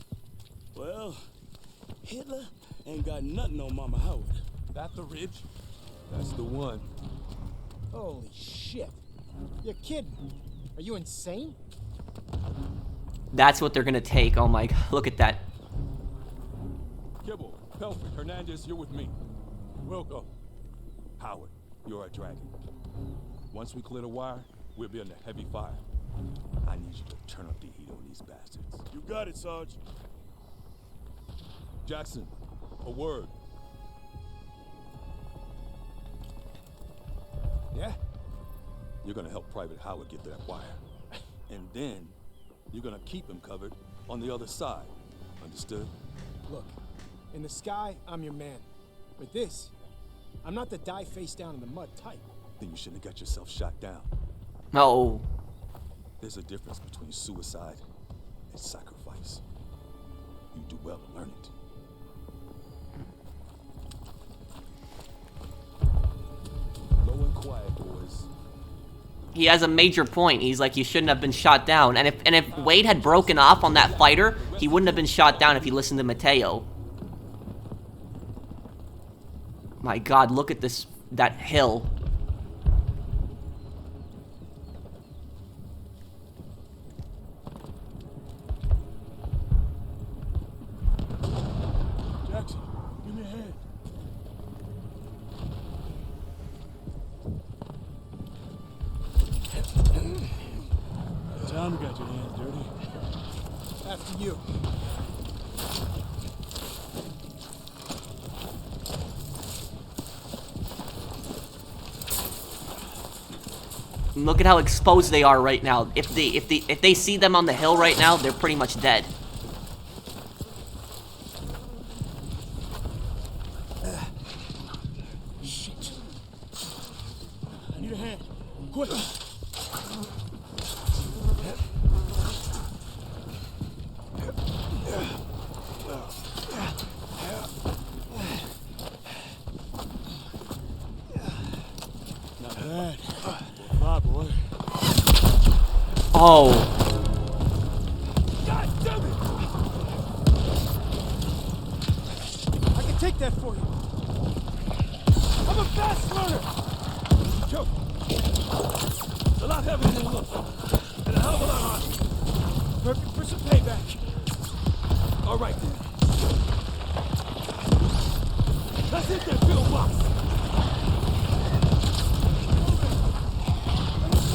S15: well, Hitler ain't got nothing on Mama Howard.
S4: That the ridge?
S14: That's the one.
S5: Holy shit. You're kidding. Are you insane?
S1: That's what they're gonna take. Oh my god, look at that.
S14: Kibble, Pelfrey, Hernandez, you're with me. Welcome. Howard, you're our dragon. Once we clear the wire, we'll be under heavy fire. I need you to turn up the heat on these bastards.
S15: You got it, Sarge.
S14: Jackson, a word.
S5: Yeah?
S14: You're gonna help Private Howard get that wire. And then, you're gonna keep him covered on the other side. Understood?
S5: Look, in the sky, I'm your man. But this, I'm not the die face down in the mud type.
S14: Then you shouldn't have got yourself shot down.
S1: No.
S14: There's a difference between suicide and sacrifice. You do well to learn it. Low and quiet, boys.
S1: He has a major point. He's like, you shouldn't have been shot down. And if Wade had broken off on that fighter, he wouldn't have been shot down if he listened to Mateo. My god, look at this, that hill.
S15: Jackson, give me a hand. Tom got your hands dirty.
S5: After you.
S1: Look at how exposed they are right now. If they see them on the hill right now, they're pretty much dead.
S15: Shit. I need a hand. Quick. Not bad. Bye, boy.
S1: Oh.
S15: God damn it!
S5: I can take that for you.
S15: I'm a fast learner! Choke! It's a lot heavier than it looks. And a hell of a lot harder.
S5: Perfect for some payback.
S15: All right, then. Let's hit that pillbox!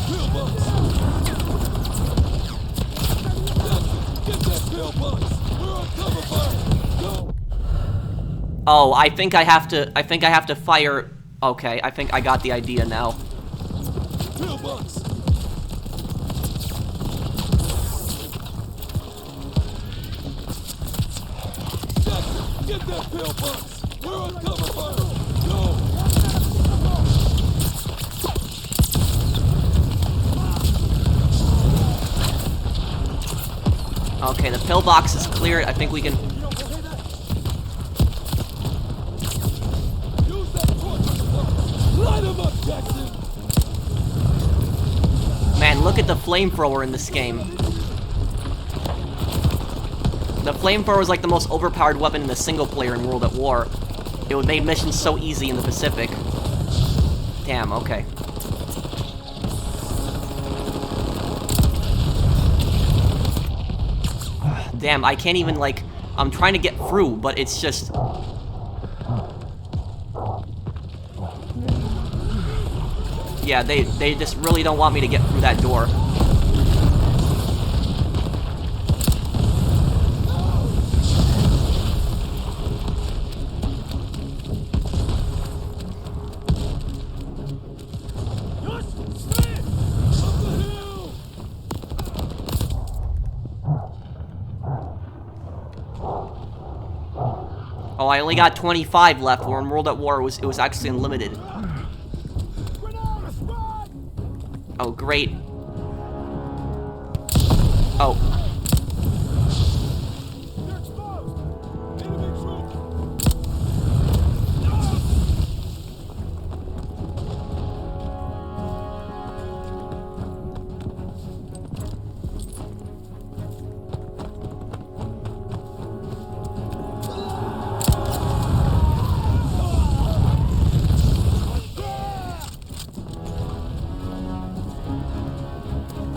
S15: Pillbox! Get that pillbox! We're on cover fire! Go!
S1: Oh, I think I have to fire. Okay, I think I got the idea now.
S15: Pillbox! Jackson, get that pillbox! We're on cover fire! Go!
S1: Okay, the pillbox is cleared. I think we can.
S15: Light him up, Jackson!
S1: Man, look at the flamethrower in this game. The flamethrower is like the most overpowered weapon in the single player in World at War. It would make missions so easy in the Pacific. Damn, okay. Damn, I can't even, like, I'm trying to get through, but it's just... Yeah, they just really don't want me to get through that door. Oh, I only got 25 left, where in World at War it was actually unlimited. Oh, great. Oh.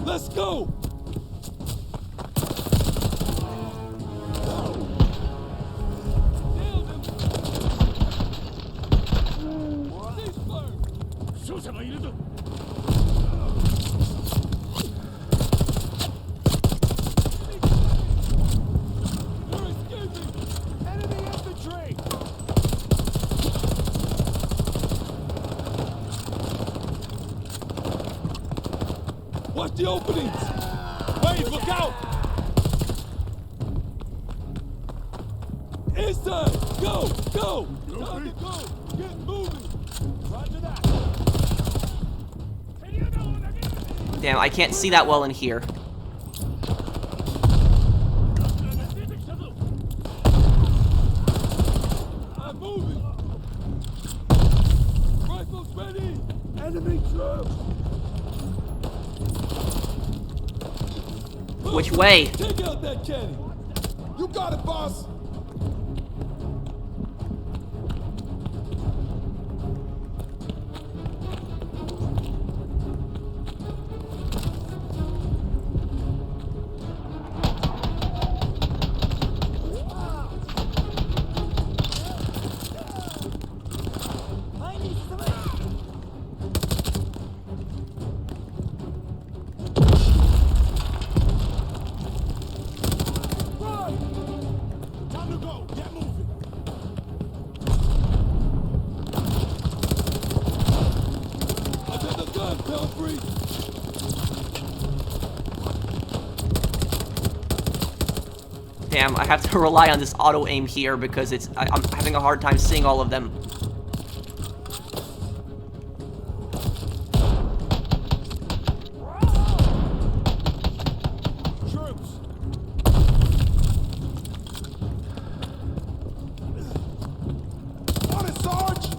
S8: Let's go! Watch the openings! Wait, look out! Inside! Go! Go! Time to go! Get moving! Roger that!
S1: Damn, I can't see that well in here.
S8: I'm moving! Rifles ready! Enemy troops!
S1: Which way?
S8: Take out that cannon! You got it, boss!
S1: Damn, I have to rely on this auto aim here because I'm having a hard time seeing all of them.
S8: Troops. On it, Sarge!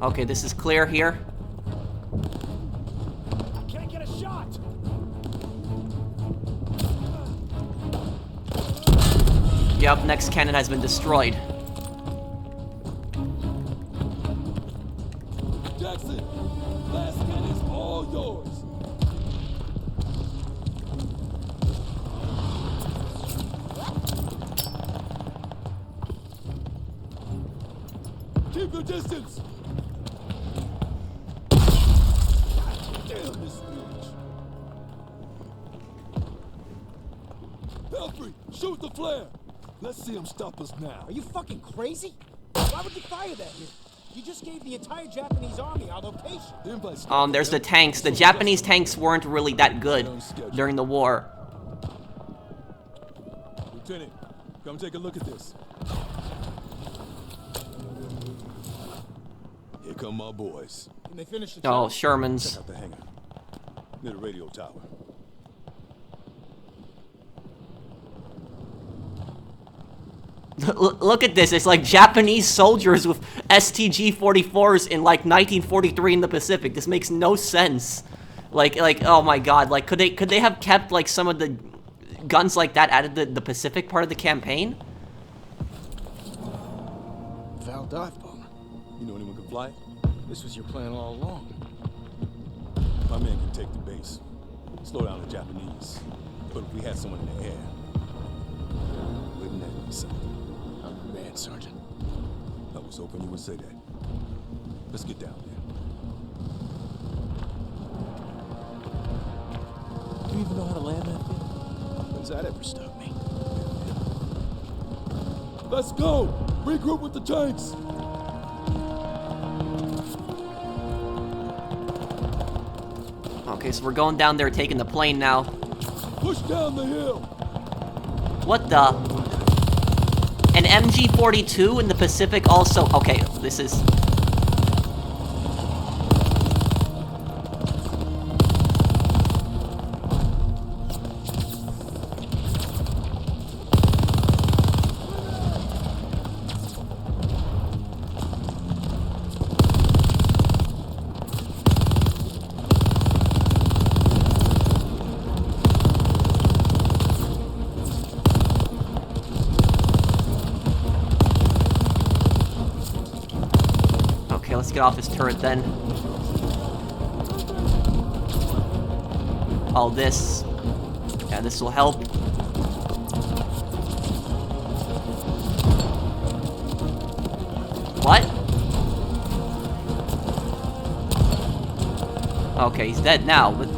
S1: Okay, this is clear here.
S8: Can't get a shot.
S1: Yup, next cannon has been destroyed.
S8: Jackson, last cannon is all yours. Keep your distance. Damn this bitch. Belfry, shoot the flare. Let's see him stop us now.
S5: Are you fucking crazy? Why would you fire that here? You just gave the entire Japanese army our location.
S1: There's the tanks. The Japanese tanks weren't really that good during the war.
S14: Lieutenant, come take a look at this. Here come my boys.
S5: Can they finish the
S1: Oh, Sherman's.
S14: Check out the hangar. Near the radio tower.
S1: Look at this. It's like Japanese soldiers with STG-44s in like 1943 in the Pacific. This makes no sense. Like oh my god. Like could they have kept like some of the guns like that out of the Pacific part of the campaign?
S5: Val dive bomber.
S14: You know anyone can fly?
S5: This was your plan all along.
S14: My man can take the base. Slow down the Japanese. But if we had someone in the air, wouldn't that be something?
S5: I'm the man, Sergeant.
S14: I was hoping you would say that. Let's get down there.
S12: Do you even know how to land that thing?
S5: Does that ever stop me?
S8: Let's go! Regroup with the tanks!
S1: Okay, so we're going down there taking the plane now.
S8: Push down the hill!
S1: What the? an MG42 in the Pacific also... Okay, this is... Okay, let's get off this turret then. All this. Yeah, this will help. What? Okay, he's dead now, but...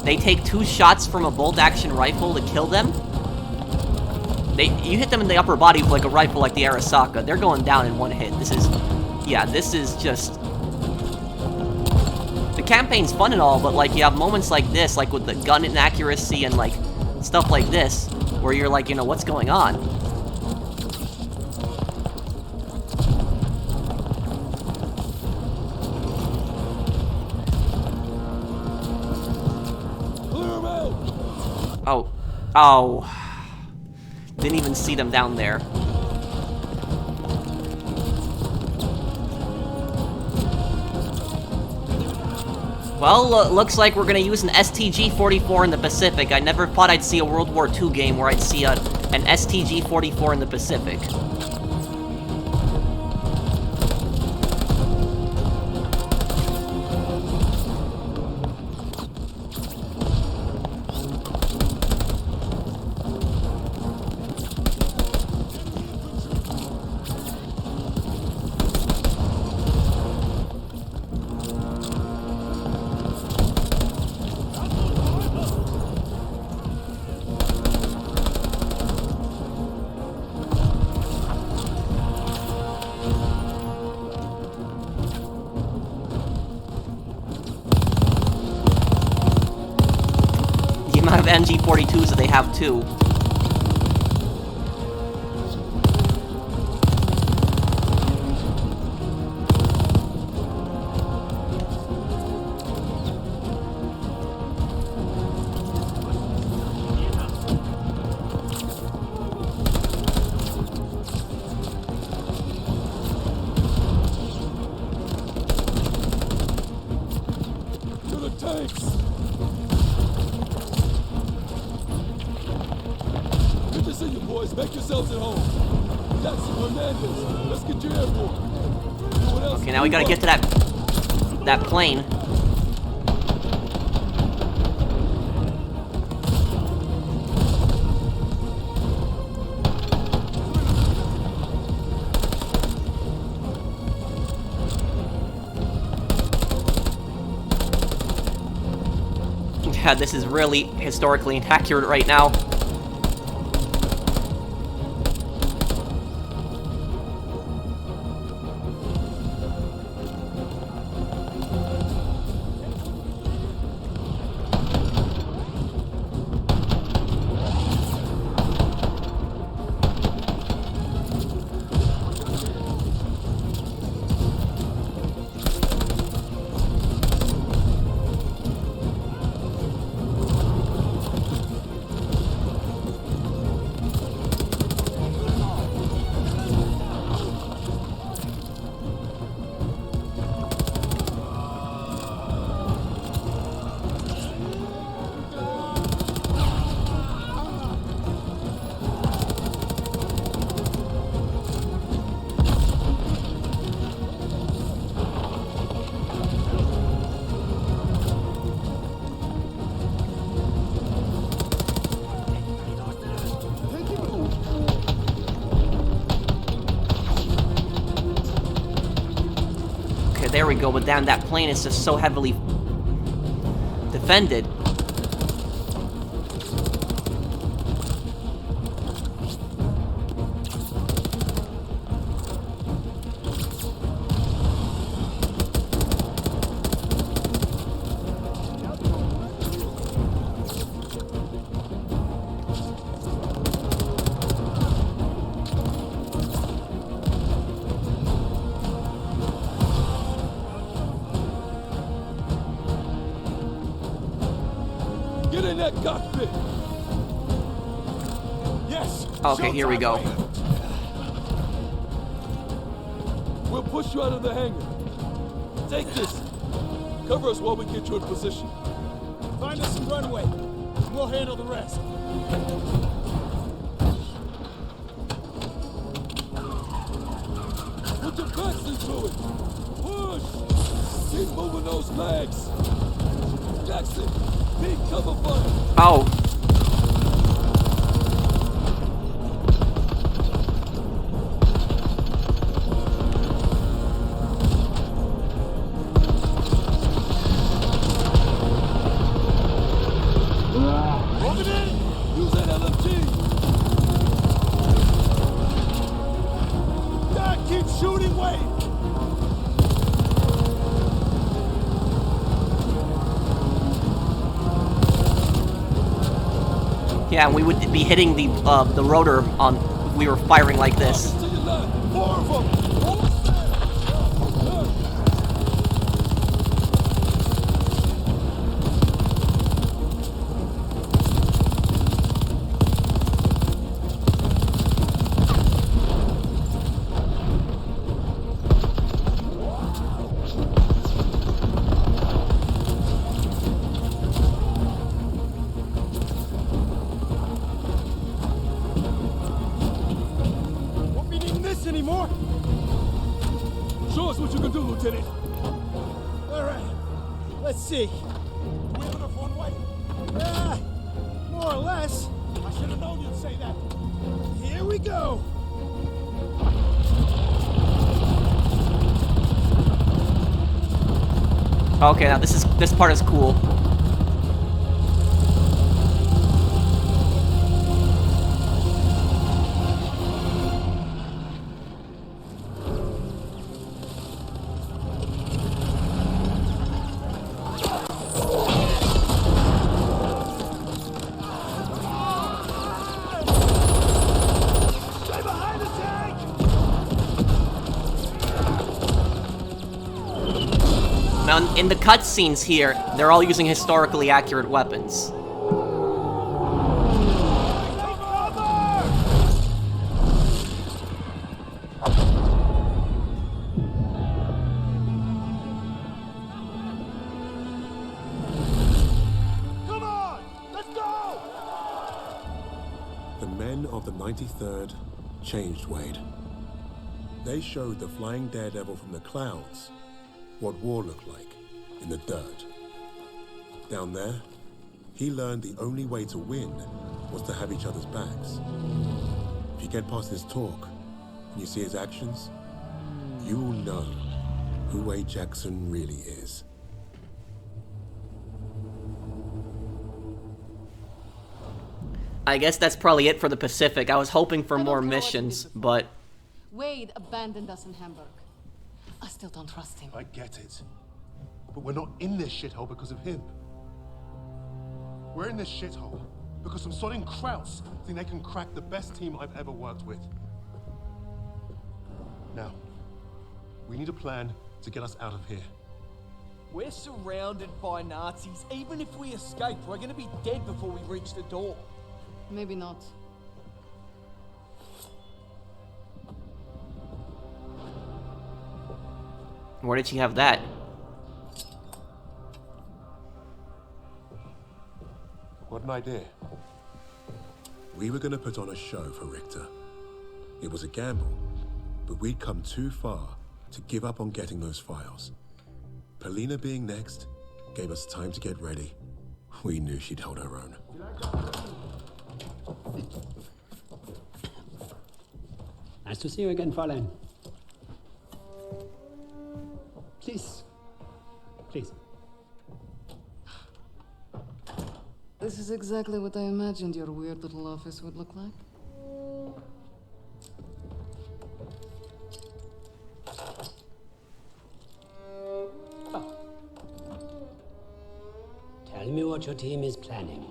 S1: They take 2 shots from a bolt-action rifle to kill them? You hit them in the upper body with like a rifle like the Arasaka. They're going down in 1 hit. This is... Yeah, this is just... The campaign's fun and all, but like you have moments like this, like with the gun inaccuracy and like stuff like this, where you're like, you know, what's going on? Oh. Oh. Didn't even see them down there. Well, looks like we're gonna use an STG-44 in the Pacific. I never thought I'd see a World War II game where I'd see an STG-44 in the Pacific. Of MG42s that they have too.
S8: To the tanks! Good to see you boys. Make yourselves at home. Jackson, Hernandez, let's get you airborne. What else?
S1: Okay, now we gotta get to that plane. Yeah, this is really historically inaccurate right now. There we go, but damn, that plane is just so heavily defended.
S14: Get in that cockpit! Yes!
S1: Okay, here we go.
S14: We'll push you out of the hangar. Take this. Cover us while we get you in position.
S4: Find us some runway. We'll handle the rest.
S14: Put your backs into it. Push. Keep moving those legs. Jackson, need cover fire.
S1: Oh.
S14: Moving in. Use that LMG.
S4: Dad, keep shooting, Wade.
S1: Yeah, we would be hitting the rotor on. We were firing like this.
S14: To your left. 4 of them.
S4: Won't be needing this anymore.
S14: Show us what you can do, Lieutenant.
S4: All right. Let's see. Do we have enough runway? More or less. I should have known you'd say that. Here we go.
S1: Okay, now this part is cool. Now, in the cutscenes here, they're all using historically accurate weapons.
S6: Come on! Let's go!
S2: The men of the 93rd changed Wade. They showed the flying daredevil from the clouds what war looked like in the dirt. Down there, he learned the only way to win was to have each other's backs. If you get past his talk and you see his actions, you will know who Wade Jackson really is.
S1: I guess that's probably it for the Pacific. I was hoping for more missions, but...
S11: Wade abandoned us in Hamburg. I still don't trust him.
S16: I get it. But we're not in this shithole because of him. We're in this shithole because some sodding Krauts think they can crack the best team I've ever worked with. Now, we need a plan to get us out of here.
S12: We're surrounded by Nazis. Even if we escape, we're gonna be dead before we reach the door.
S11: Maybe not.
S1: Where did she have that?
S2: What an idea. We were gonna put on a show for Richter. It was a gamble, but we'd come too far to give up on getting those files. Polina being next gave us time to get ready. We knew she'd hold her own.
S9: Nice to see you again, Fräulein. Please. Please.
S11: This is exactly what I imagined your weird little office would look like.
S9: Tell me what your team is planning.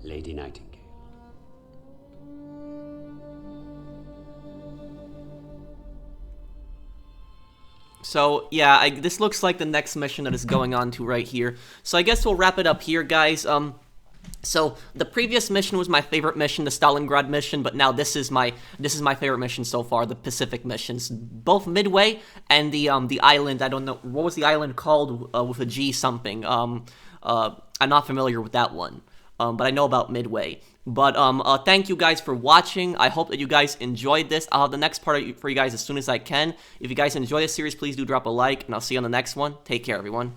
S9: Lady Nightingale.
S1: So, yeah, this looks like the next mission that is going on to right here. So I guess we'll wrap it up here, guys. So the previous mission was my favorite mission, the Stalingrad mission, but now this is my favorite mission so far, the Pacific missions. Both Midway and the island, I don't know, what was the island called with a G something? I'm not familiar with that one, but I know about Midway. But thank you guys for watching. I hope that you guys enjoyed this. I'll have the next part for you guys as soon as I can. If you guys enjoy this series, please do drop a like, and I'll see you on the next one. Take care, everyone.